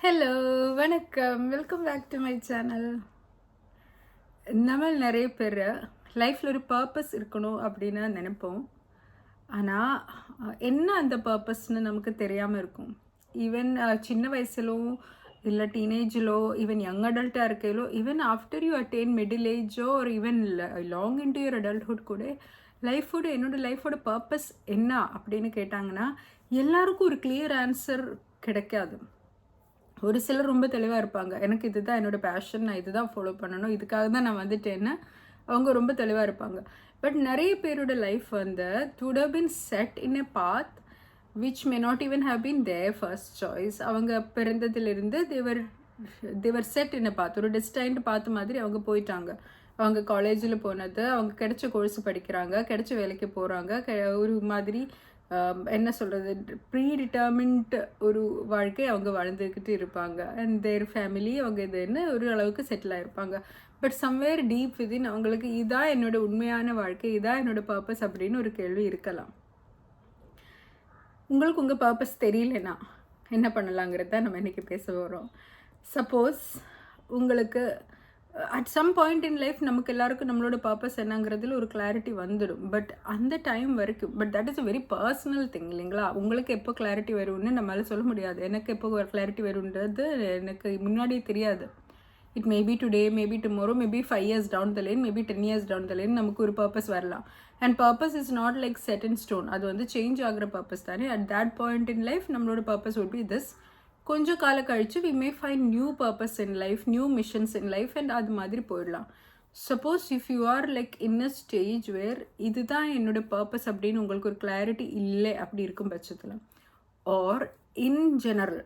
Hello, வணக்கம். Welcome back to my channel. நம்ம நிறைய பேர் லைஃப்பில் ஒரு பர்பஸ் இருக்கணும் அப்படின்னு நினைப்போம். ஆனால் என்ன அந்த பர்பஸ்ன்னு நமக்கு தெரியாமல் இருக்கும். ஈவன் சின்ன வயசுலோ இல்லை டீனேஜிலோ, ஈவன் யங் அடல்ட்டாக இருக்கையிலோ, even after you attain middle ஏஜோ ஒரு even long in to your adulthood கூட என்னோட லைஃபோட பர்பஸ் என்ன அப்படின்னு கேட்டாங்கன்னா எல்லாருக்கும் ஒரு கிளியர் ஆன்சர் கிடைக்காது. ஒரு சிலர் ரொம்ப தெளிவாக இருப்பாங்க, எனக்கு இதுதான் என்னோட பேஷன், நான் இதுதான் ஃபாலோ பண்ணணும், இதுக்காக தான் நான் வந்துட்டேன்னு அவங்க ரொம்ப தெளிவாக இருப்பாங்க. பட் நிறைய பேரோட லைஃப் வந்து would have been set in a path which may not even have been their first choice. அவங்க பிறந்ததிலிருந்து தேவர் செட் இன் a path, ஒரு டெஸ்டைன்டு பார்த்து மாதிரி அவங்க போயிட்டாங்க. அவங்க காலேஜில் போனது, அவங்க கிடைச்ச கோர்ஸ் படிக்கிறாங்க, கிடைச்ச வேலைக்கு போகிறாங்க, ஒரு மாதிரி என்ன சொல்கிறது, ப்ரீ டிட்டர்மின்ட் ஒரு வாழ்க்கை அவங்க வாழ்ந்துக்கிட்டு இருப்பாங்க. அண்ட் தேர் ஃபேமிலி அவங்க இதுன்னு ஒரு அளவுக்கு செட்டில் ஆகிருப்பாங்க. பட் சம்வேர் டீப் விதின் அவங்களுக்கு இதான் என்னோட உண்மையான வாழ்க்கை, இதான் என்னோட பர்பஸ் அப்படின்னு ஒரு கேள்வி இருக்கலாம். உங்களுக்கு உங்கள் பர்பஸ் தெரியலனா என்ன பண்ணலாங்கிறத நம்ம இன்றைக்கி பேச போகிறோம். சப்போஸ் உங்களுக்கு at some point in life நமக்கு எல்லாருக்கும் நம்மளோட பர்பஸ் என்னங்கிறதுல ஒரு கிளாரிட்டி வந்துடும். பட் அந்த டைம் வரைக்கும், but that is a very personal thing இல்லைங்களா? உங்களுக்கு எப்போ கிளாரிட்டி வரும்னு நம்மளால சொல்ல முடியாது. எனக்கு எப்போ கிளாரிட்டி வரும்ன்றது எனக்கு முன்னாடியே தெரியாது. It maybe today, maybe tomorrow, maybe 5 years down the line, maybe 10 years down the line நமக்கு ஒரு பர்பஸ் வரலாம். And purpose is not like set in stone. அது வந்து சேஞ்ச் ஆகிற பர்பஸ் தானே. At that point in life நம்மளோட purpose would be this. கொஞ்சம் கால கழிச்சு we may find new purpose in life, new missions in life, and அது மாதிரி போயிடலாம். Suppose if you are like in a stage where இதுதான் என்னோட பர்பஸ் அப்படின்னு உங்களுக்கு ஒரு கிளாரிட்டி இல்லை அப்படி இருக்கும் பட்சத்தில், ஆர் இன் ஜெனரல்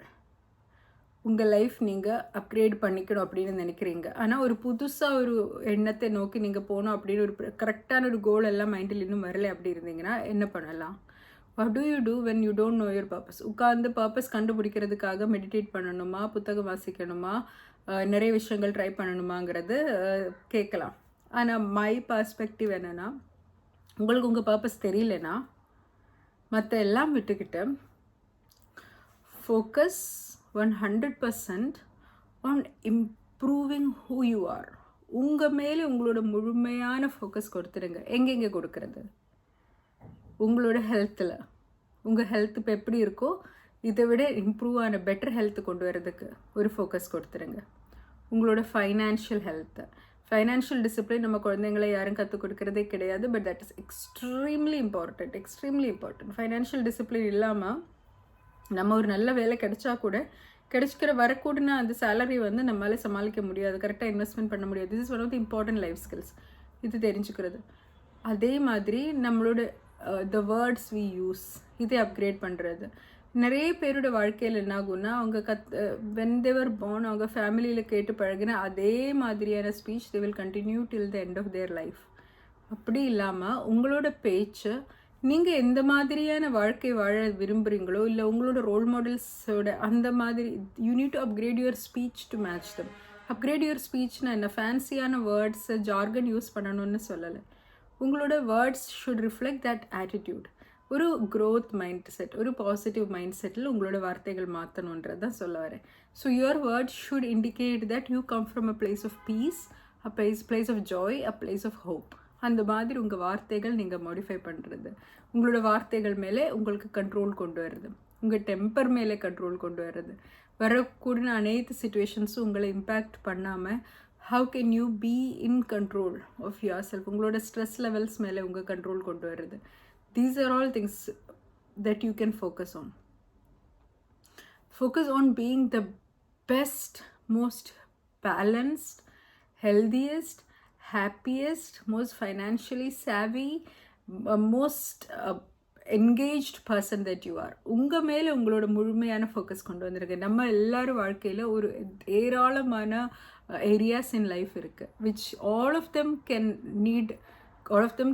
உங்கள் லைஃப் நீங்கள் அப்கிரேட் பண்ணிக்கணும் அப்படின்னு நினைக்கிறீங்க, ஆனால் ஒரு புதுசாக ஒரு எண்ணத்தை நோக்கி நீங்கள் போகணும் அப்படின்னு ஒரு கரெக்டான ஒரு கோல் எல்லாம் மைண்டில் இன்னும் வரலை அப்படி இருந்தீங்கன்னா என்ன பண்ணலாம்? What do you do when you don't know your purpose? உட்காந்து பர்பஸ் கண்டுபிடிக்கிறதுக்காக மெடிடேட் பண்ணணுமா, புத்தகம் வாசிக்கணுமா, நிறைய விஷயங்கள் ட்ரை பண்ணணுமாங்கிறது கேட்கலாம். ஆனால் மை பர்ஸ்பெக்டிவ் என்னென்னா, உங்களுக்கு உங்கள் பர்பஸ் தெரியலனா மற்ற எல்லாம் விட்டுக்கிட்டு focus 100% on improving who you are. உங்கள் மேலே உங்களோட முழுமையான ஃபோக்கஸ் கொடுத்துடுங்க. எங்கெங்கே கொடுக்கறது? உங்களோட ஹெல்த்தில். உங்கள் ஹெல்த் இப்போ எப்படி இருக்கோ இதை விட இம்ப்ரூவ் ஆன பெட்டர் ஹெல்த்து கொண்டு வரதுக்கு ஒரு ஃபோக்கஸ் கொடுத்துருங்க. உங்களோட ஃபைனான்ஷியல் ஹெல்த்து, ஃபைனான்ஷியல் டிசிப்ளின் நம்ம குழந்தைங்களை யாரும் கற்றுக் கொடுக்குறதே கிடையாது. But that is extremely important. Financial discipline இல்லாமல் நம்ம ஒரு நல்ல வேலை கிடைச்சா கூட கிடைச்சிக்கிற வரக்கூடனா அந்த சேலரி வந்து நம்மளால் சமாளிக்க முடியாது, கரெக்டாக இன்வெஸ்ட்மெண்ட் பண்ண முடியாது. This is one of the important life skills. இது தெரிஞ்சுக்கிறது. அதே மாதிரி நம்மளோட த வேர்ட்ஸ் வி யூஸ், இதை அப்கிரேட் பண்ணுறது. நிறைய பேரோட வாழ்க்கையில் என்ன ஆகும்னா, அவங்க வென் தேவர் பார்ன் அவங்க ஃபேமிலியில் கேட்டு பழகின அதே மாதிரியான speech they will continue till the end of their life. அப்படி இல்லாமல் உங்களோட பேச்சு, நீங்கள் எந்த மாதிரியான வாழ்க்கை வாழ விரும்புகிறீங்களோ இல்லை உங்களோட ரோல் மாடல்ஸோட அந்த மாதிரி you need to upgrade your speech to match them. Upgrade your ஸ்பீச்னா என்ன, ஃபேன்சியான வேர்ட்ஸ் ஜார்கன் யூஸ் பண்ணணும்னு சொல்லலை. உங்களோட words should reflect that attitude. ஒரு க்ரோத் மைண்ட் செட், ஒரு பாசிட்டிவ் மைண்ட் செட்டில் உங்களோட வார்த்தைகள் மாற்றணுன்றது தான் சொல்ல வரேன். So your words should indicate that you come from a place of peace, a place of joy, a place of hope. அந்த மாதிரி உங்கள் வார்த்தைகள் நீங்கள் மாடிஃபை பண்ணுறது, உங்களோட வார்த்தைகள் மேலே உங்களுக்கு கண்ட்ரோல் கொண்டு வர்றது, உங்கள் டெம்பர் மேலே கண்ட்ரோல் கொண்டு வர்றது, வரக்கூடிய அனைத்து சுச்சுவேஷன்ஸும் உங்களை இம்பேக்ட் பண்ணாமல் how can you be in control of yourself, உங்களோட ஸ்ட்ரெஸ் லெவல்ஸ் மேலே உங்கள் கண்ட்ரோல் கொண்டு வருது. These are all things that you can focus on. Focus on being the best, most balanced, healthiest, happiest, most financially savvy, most engaged person that you R. உங்கள் மேலே உங்களோட முழுமையான focus கொண்டு வந்திருக்கு. நம்ம எல்லோரும் வாழ்க்கையில் ஒரு ஏராளமான ஏரியாஸ் இன் லைஃப் இருக்குது, which all of them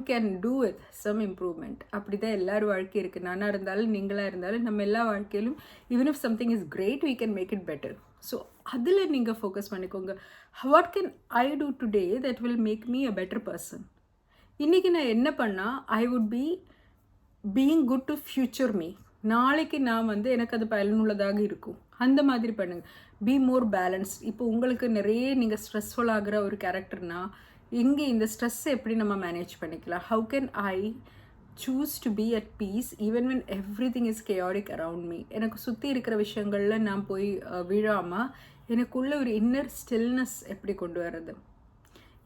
can do with some improvement. அப்படி தான் எல்லோரும் வாழ்க்கை இருக்குது. நானாக இருந்தாலும் நீங்களாக இருந்தாலும் நம்ம எல்லா வாழ்க்கையிலும் even if something is great we can make it better. So அதில் நீங்கள் ஃபோக்கஸ் பண்ணிக்கோங்க. What can I do today that will make me a better person? இன்றைக்கி நான் என்ன பண்ணால் I would be being good to future me. நாளைக்கு நான் வந்து எனக்கு அது பயனுள்ளதாக இருக்கும். அந்த மாதிரி பண்ணுங்கள். Be more balanced. இப்போ உங்களுக்கு நிறைய நீங்கள் ஸ்ட்ரெஸ்ஃபுல் ஆகிற ஒரு கேரக்டர்னா இங்கே இந்த ஸ்ட்ரெஸ்ஸை எப்படி நம்ம மேனேஜ் பண்ணிக்கலாம்? How can I choose to be at peace even when everything is chaotic around me? எனக்கு சுற்றி இருக்கிற விஷயங்களில் நான் போய் விழாமல் எனக்குள்ள ஒரு இன்னர் ஸ்டில்னஸ் எப்படி கொண்டு வர்றது?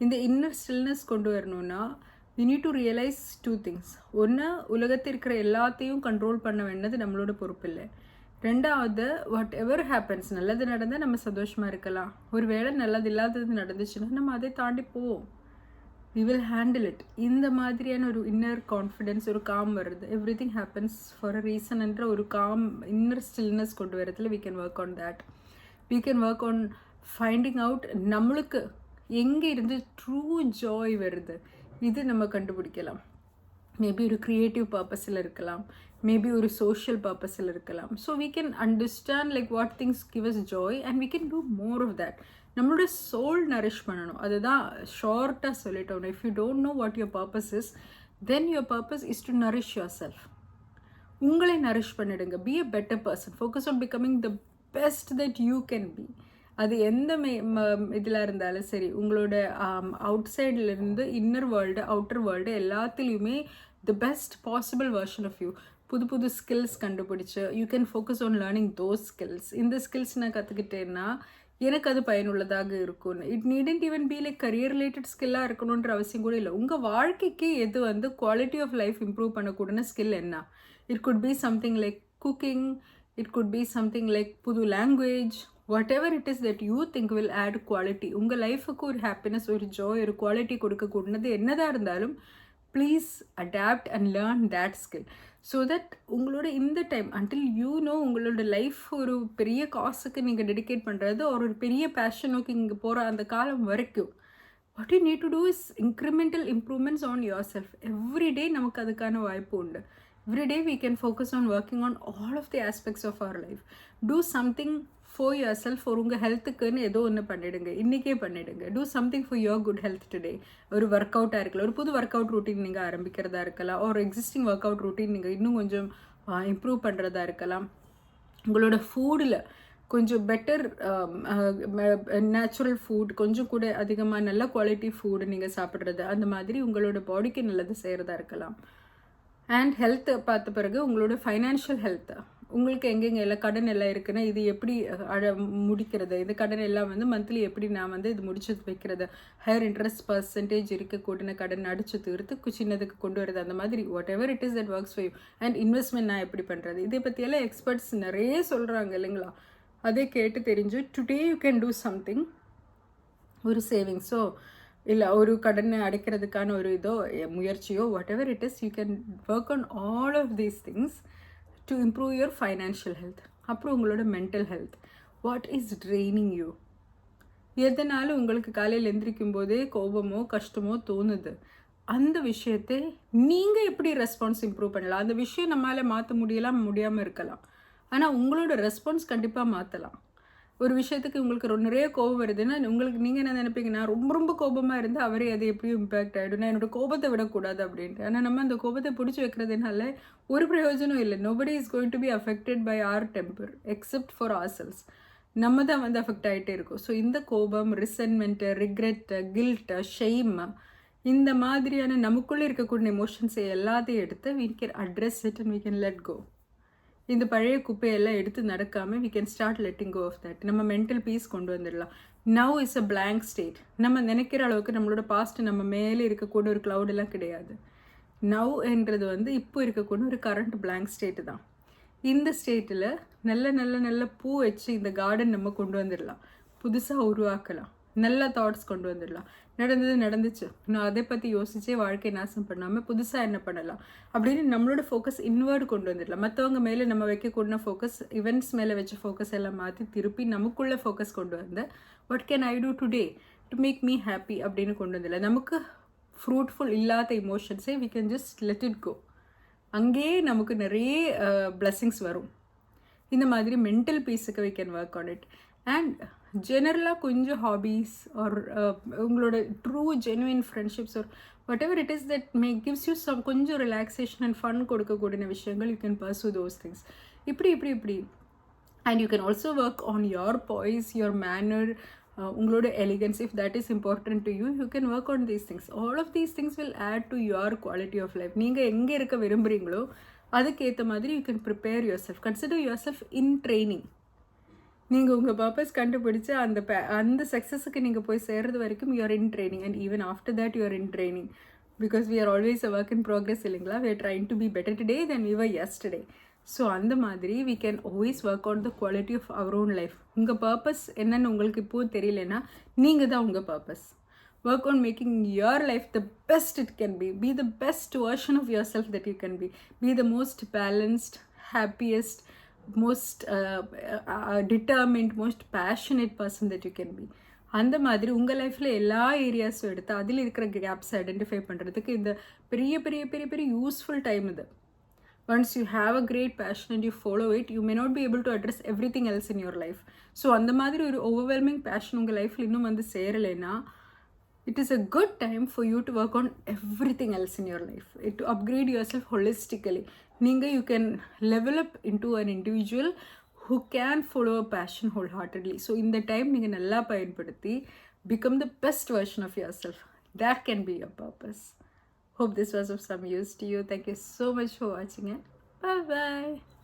இந்த இன்னர் ஸ்டில்னஸ் கொண்டு வரணும்னா we need to realize two things. ஒன்று, உலகத்தில் இருக்கிற எல்லாத்தையும் கண்ட்ரோல் பண்ண வேண்டியது நம்மளோட பொறுப்பு இல்லை. ரெண்டாவது, வாட் எவர் ஹேப்பன்ஸ், நல்லது நடந்தால் நம்ம சந்தோஷமாக இருக்கலாம். ஒரு வேளை நல்லது இல்லாதது நடந்துச்சுன்னா நம்ம அதை தாண்டி போவோம். we will handle it. இந்த மாதிரியான ஒரு இன்னர் கான்ஃபிடென்ஸ், ஒரு காம் வருது. Every thing happens for a reason என்ற ஒரு காம் இன்னர் ஸ்டில்னஸ் கொண்டு வரதுல we can work on that. we can work on finding out நம்மளுக்கு எங்கே இருந்து ட்ரூ ஜாய் வருது, இது நம்ம கண்டுபிடிக்கலாம். மேபி ஒரு க்ரியேட்டிவ் பர்பஸில் இருக்கலாம், மேபி ஒரு சோஷியல் பர்பஸில் இருக்கலாம். So we can understand like what things give us joy and we can do more of that. நம்மளோட சோல் நரிஷ் பண்ணணும். அதுதான் ஷார்ட்டாக சொல்லிட்டோம். If you don't know what your purpose is, then your purpose is to nourish your self. உங்களை nourish பண்ணிடுங்க. Be a better person. Focus on becoming the best that you can be. அது எந்த இதில் இருந்தாலும் சரி, உங்களோட அவுட் சைட்லேருந்து inner world, outer world எல்லாத்துலேயுமே the best possible version of you. புது புது ஸ்கில்ஸ் கண்டுபிடிச்சி you can focus on learning those skills. இந்த ஸ்கில்ஸ் நான் கற்றுக்கிட்டேன்னா எனக்கு அது பயனுள்ளதாக இருக்கும். It needn't even be like career related ஸ்கில்லாக இருக்கணுன்ற அவசியம் கூட இல்லை. உங்கள் வாழ்க்கைக்கு எது வந்து குவாலிட்டி ஆஃப் லைஃப் இம்ப்ரூவ் பண்ணக்கூடிய ஸ்கில் என்ன? It could be something like cooking, it could be something like புது language, whatever it is that you think will add quality. உங்கள் லைஃபுக்கு ஒரு ஹாப்பினஸ், ஒரு ஜாய், ஒரு குவாலிட்டி கொடுக்கக்கூடியது என்னதாக இருந்தாலும் please adapt and learn that skill. So that உங்களோட இந்த டைம் அன்டில் யூ நோ உங்களோட லைஃப் ஒரு பெரிய காசுக்கு நீங்கள் டெடிகேட் பண்ணுறது, ஒரு பெரிய பேஷன் நோக்கி இங்கே போகிற அந்த காலம் வரைக்கும் what you need to do is incremental improvements on yourself. Every day நமக்கு அதுக்கான வாய்ப்பு உண்டு. Every day we can focus on working on all of the aspects of our life. Do something for yourself. For உங்கள் ஹெல்த்துக்குன்னு ஏதோ ஒன்று பண்ணிவிடுங்க, இன்றைக்கே பண்ணிவிடுங்க. Do something for your good health today. ஒரு ஒர்க் அவுட்டாக இருக்கலாம், ஒரு புது ஒர்க் அவுட் ரூட்டீன் நீங்கள் ஆரம்பிக்கிறதா இருக்கலாம், ஒரு எக்ஸிஸ்டிங் ஒர்க் அவுட் ரூட்டீன் நீங்கள் இன்னும் கொஞ்சம் இம்ப்ரூவ் பண்ணுறதா இருக்கலாம். உங்களோட ஃபுட்டில் கொஞ்சம் பெட்டர் நேச்சுரல் ஃபுட், கொஞ்சம் கூட அதிகமாக நல்ல குவாலிட்டி ஃபுட்டு நீங்கள் சாப்பிட்றது, அந்த மாதிரி உங்களோட பாடிக்கு நல்லது செய்கிறதா இருக்கலாம். அண்ட் ஹெல்த்தை பார்த்த பிறகு உங்களோட ஃபைனான்ஷியல் ஹெல்த்து, உங்களுக்கு எங்கெங்கே எல்லாம் கடன் எல்லாம் இருக்குன்னா இது எப்படி முடிக்கிறது, இந்த கடன் எல்லாம் வந்து மந்த்லி எப்படி நான் வந்து இது முடிச்சு வைக்கிறது, ஹையர் இன்ட்ரெஸ்ட் பர்சன்டேஜ் இருக்கக்கூடிய கடன் அடிச்சு தீர்த்து சின்னதுக்கு கொண்டு வருது, அந்த மாதிரி what ever it is that works for you. And investment நான் எப்படி பண்ணுறது, இதை பற்றியெல்லாம் எக்ஸ்பர்ட்ஸ் நிறைய சொல்கிறாங்க இல்லைங்களா? அதே கேட்டு தெரிஞ்சு today you can do something, ஒரு சேவிங்ஸோ இல்லை ஒரு கடனை அடைக்கிறதுக்கான ஒரு இதோ முயற்சியோ, whatever it is, you can work on all of these things to improve your financial health. அப்புறம் உங்களோட mental health. What is training you? எதனாலும் உங்களுக்கு காலையில் எந்திரிக்கும் போதே கோபமோ கஷ்டமோ தோணுது, அந்த விஷயத்தை நீங்கள் எப்படி ரெஸ்பான்ஸ் இம்ப்ரூவ் பண்ணலாம்? அந்த விஷயம் நம்மளால் மாற்ற முடியாமல் இருக்கலாம், ஆனால் உங்களோட ரெஸ்பான்ஸ் கண்டிப்பாக மாற்றலாம். ஒரு விஷயத்துக்கு உங்களுக்கு நிறைய கோபம் வருதுன்னா உங்களுக்கு நீங்கள் என்ன நினைப்பீங்கன்னா, ரொம்ப கோபமாக இருந்து அவரே அது எப்படியும் இம்பேக்ட் ஆகிடும், நான் என்னோடய கோபத்தை விடக்கூடாது அப்படின்ட்டு. ஆனால் நம்ம அந்த கோபத்தை பிடிச்சி வைக்கிறதுனால ஒரு பிரயோஜனம் இல்லை. Nobody is going to be affected by our temper except for ourselves. நம்ம தான் வந்து அஃபெக்ட் ஆகிட்டே இருக்கும். ஸோ இந்த கோபம், ரிசன்மெண்ட்டு, ரிக்ரெட்டு, கில்ட்டு, ஷெய்ம், இந்த மாதிரியான நமக்குள்ளே இருக்கக்கூடிய எமோஷன்ஸை எல்லாத்தையும் எடுத்து we can address it and we can let go. இந்த பழைய குப்பையெல்லாம் எடுத்து நடக்காமல் we can start letting go of that. நம்ம மென்டல் பீஸ் கொண்டு வந்துடலாம். now is a blank state. நம்ம நினைக்கிற அளவுக்கு நம்மளோட பாஸ்ட் நம்ம மேலே இருக்கக்கூடிய ஒரு க்ளவுடெல்லாம் கிடையாது. now என்றது வந்து இப்போ இருக்கக்கூடிய ஒரு கரண்ட் blank ஸ்டேட்டு தான். இந்த ஸ்டேட்டில் நல்ல பூ வச்சு இந்த கார்டன் நம்ம கொண்டு வந்துடலாம், புதுசாக உருவாக்கலாம், நல்ல தாட்ஸ் கொண்டு வந்துடலாம். நடந்துச்சு, நான் அதை பற்றி யோசிச்சே வாழ்க்கை நாசம் பண்ணாமல் புதுசாக என்ன பண்ணலாம் அப்படின்னு நம்மளோட ஃபோக்கஸ் இன்வர்டு கொண்டு வந்துடலாம். மற்றவங்க மேலே நம்ம வைக்கக்கூடிய ஃபோக்கஸ், இவெண்ட்ஸ் மேலே வச்ச ஃபோக்கஸ் எல்லாம் மாற்றி திருப்பி நமக்குள்ளே ஃபோக்கஸ் கொண்டு வந்து what can I do today to make me happy அப்படின்னு கொண்டு வந்துடலாம். நமக்கு ஃப்ரூட்ஃபுல் இல்லாத இமோஷன்ஸே we can just let it go. அங்கேயே நமக்கு நிறைய பிளெஸிங்ஸ் வரும். இந்த மாதிரி மென்டல் பீஸுக்கு we can work on it. And ஜெனரலாக கொஞ்சம் ஹாபீஸ் ஆர் உங்களோட true genuine friendships or whatever it is that gives you some கொஞ்சம் ரிலாக்ஸேஷன் அண்ட் ஃபன் கொடுக்கக்கூடிய விஷயங்கள் you can pursue those things. இப்படி and you can also work on your poise, your manner, உங்களோட elegance. If that is important to you, you can work on these things. All of these things will add to your quality of life. நீங்கள் எங்கே இருக்க விரும்புகிறீங்களோ அதுக்கேற்ற மாதிரி you can prepare yourself. Consider yourself in training. நீங்கள் உங்கள் purpose கண்டுபிடிச்சி அந்த சக்ஸஸுக்கு நீங்கள் போய் சேர்றது வரைக்கும் you are in training, and even after that you are in training, because we are always a work in progress இல்லைங்களா. We are trying to be better today then we were yesterday. So அந்த மாதிரி we can always work on the quality of our own life. உங்கள் purpose என்னென்னு உங்களுக்கு இப்போது தெரியலன்னா நீங்கள் தான் உங்கள் purpose. Work on making your life the best it can be. Be the best version of yourself that you can be. Be the most balanced, happiest, most determined, most passionate person that you can be. அந்த மாதிரி உங்கள் லைஃப்பில் எல்லா ஏரியாஸும் எடுத்து அதில் இருக்கிற caps identify பண்ணுறதுக்கு இந்த பெரிய பெரிய பெரிய பெரிய யூஸ்ஃபுல் டைம் இது. Once you have a great passion and you follow it, you may not be able to address everything else in your life. So அந்த மாதிரி ஒரு overwhelming passion உங்கள் லைஃப்பில் இன்னும் வந்து சேரலைன்னா, it is a good time for you to work on everything else in your life, to upgrade yourself holistically. You can level up into an individual who can follow a passion wholeheartedly. So in the time you can become the best version of yourself. That can be your purpose. Hope this was of some use to you. Thank you so much for watching it. Bye bye.